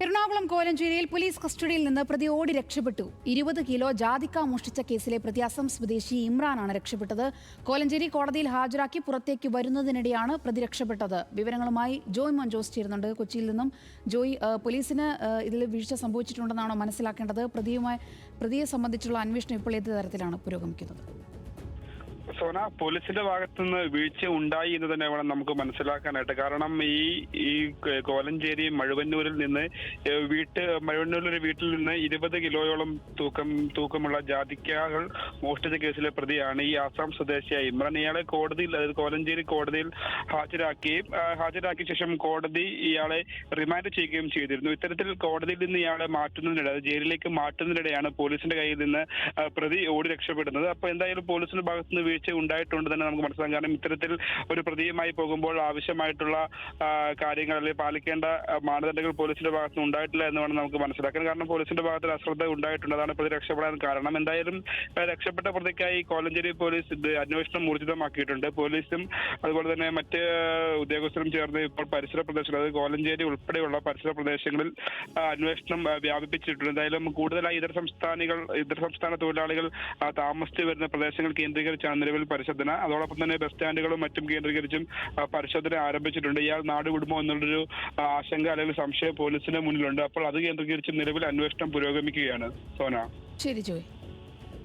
Ernakulam കോലഞ്ചേരിയിൽ police കസ്റ്റഡിയിൽ നിന്ന് പ്രതി ഓടി രക്ഷപ്പെട്ടു. 20 കിലോ ജാതിക്ക മോഷ്ടിച്ച കേസിലെ പ്രതി അസം സ്വദേശി ഇമ്രാനാണ് രക്ഷപ്പെട്ടത്. കോലഞ്ചേരി കോടതിയിൽ ഹാജരാക്കി പുറത്തേക്ക് വരുന്നതിനിടെയാണ് പ്രതി രക്ഷപ്പെട്ടത്. വിവരങ്ങളുമായി ജോയ് മോൻജോസ് ചേരുന്നുണ്ട് കൊച്ചിയിൽ നിന്നും. ജോയ്, പോലീസിന് ഇതിൽ വീഴ്ച സംഭവിച്ചിട്ടുണ്ടെന്നാണോ മനസ്സിലാക്കേണ്ടത്? പ്രതിയെ സംബന്ധിച്ചുള്ള അന്വേഷണം ഇപ്പോൾ ഏത് തരത്തിലാണ് പുരോഗമിക്കുന്നത്? സോന, പോലീസിന്റെ ഭാഗത്തുനിന്ന് വീഴ്ച ഉണ്ടായി എന്ന് തന്നെ വേണം നമുക്ക് മനസ്സിലാക്കാനായിട്ട്. കാരണം ഈ കോലഞ്ചേരി മഴുവന്നൂരിൽ നിന്ന് മഴുവന്നൂരിലെ വീട്ടിൽ നിന്ന് 20 കിലോയോളം തൂക്കമുള്ള ജാതിക്കകൾ മോഷ്ടിച്ച കേസിലെ പ്രതിയാണ് ഈ ആസാം സ്വദേശിയായ ഇമ്രാൻ. ഇയാളെ കോടതിയിൽ, അതായത് കോലഞ്ചേരി കോടതിയിൽ ഹാജരാക്കിയ ശേഷം കോടതി ഇയാളെ റിമാൻഡ് ചെയ്യുകയും ചെയ്തിരുന്നു. ഇത്തരത്തിൽ കോടതിയിൽ നിന്ന് ഇയാളെ മാറ്റുന്നതിനിടെ, ജയിലിലേക്ക് മാറ്റുന്നതിനിടെയാണ് പോലീസിന്റെ കയ്യിൽ നിന്ന് പ്രതി ഓടി രക്ഷപ്പെടുന്നത്. അപ്പൊ എന്തായാലും പോലീസിന്റെ ഭാഗത്തുനിന്ന് വീഴ്ച ഉണ്ടായിട്ടുണ്ട് തന്നെ നമുക്ക് മനസ്സിലാക്കാം. കാരണം ഇത്തരത്തിൽ ഒരു പ്രതിയുമായി പോകുമ്പോൾ ആവശ്യമായിട്ടുള്ള കാര്യങ്ങൾ അല്ലെങ്കിൽ പാലിക്കേണ്ട മാനദണ്ഡങ്ങൾ പോലീസിന്റെ ഭാഗത്ത് ഉണ്ടായിട്ടില്ല എന്ന് വേണം നമുക്ക് മനസ്സിലാക്കാൻ. കാരണം പോലീസിന്റെ ഭാഗത്ത് അശ്രദ്ധ ഉണ്ടായിട്ടുണ്ട്. അതാണ് പ്രതി രക്ഷപ്പെടാൻ കാരണം. എന്തായാലും രക്ഷപ്പെട്ട പ്രതിക്കായി കോലഞ്ചേരി പോലീസ് അന്വേഷണം ഊർജിതമാക്കിയിട്ടുണ്ട്. പോലീസും അതുപോലെ തന്നെ മറ്റ് ഉദ്യോഗസ്ഥരും ചേർന്ന് ഇപ്പോൾ പരിസര പ്രദേശങ്ങൾ, അതായത് കോലഞ്ചേരി ഉൾപ്പെടെയുള്ള പരിസര പ്രദേശങ്ങളിൽ അന്വേഷണം വ്യാപിപ്പിച്ചിട്ടുണ്ട്. എന്തായാലും കൂടുതലായി ഇതര സംസ്ഥാന തൊഴിലാളികൾ താമസിച്ചു വരുന്ന പ്രദേശങ്ങൾ കേന്ദ്രീകരിച്ചാണ് നിലവിൽ പരിശോധന. അതോടൊപ്പം തന്നെ ബസ് സ്റ്റാൻഡുകളും മറ്റും കേന്ദ്രീകരിച്ചും പരിശോധന ആരംഭിച്ചിട്ടുണ്ട്. ഇയാൾ നാട് വിടുമോ എന്നുള്ളൊരു ആശങ്ക അല്ലെങ്കിൽ സംശയം പോലീസിന് മുന്നിലുണ്ട്. അപ്പോൾ അത് കേന്ദ്രീകരിച്ച് നിലവിൽ അന്വേഷണം പുരോഗമിക്കുകയാണ്. സോന. ശരി ജോയ്.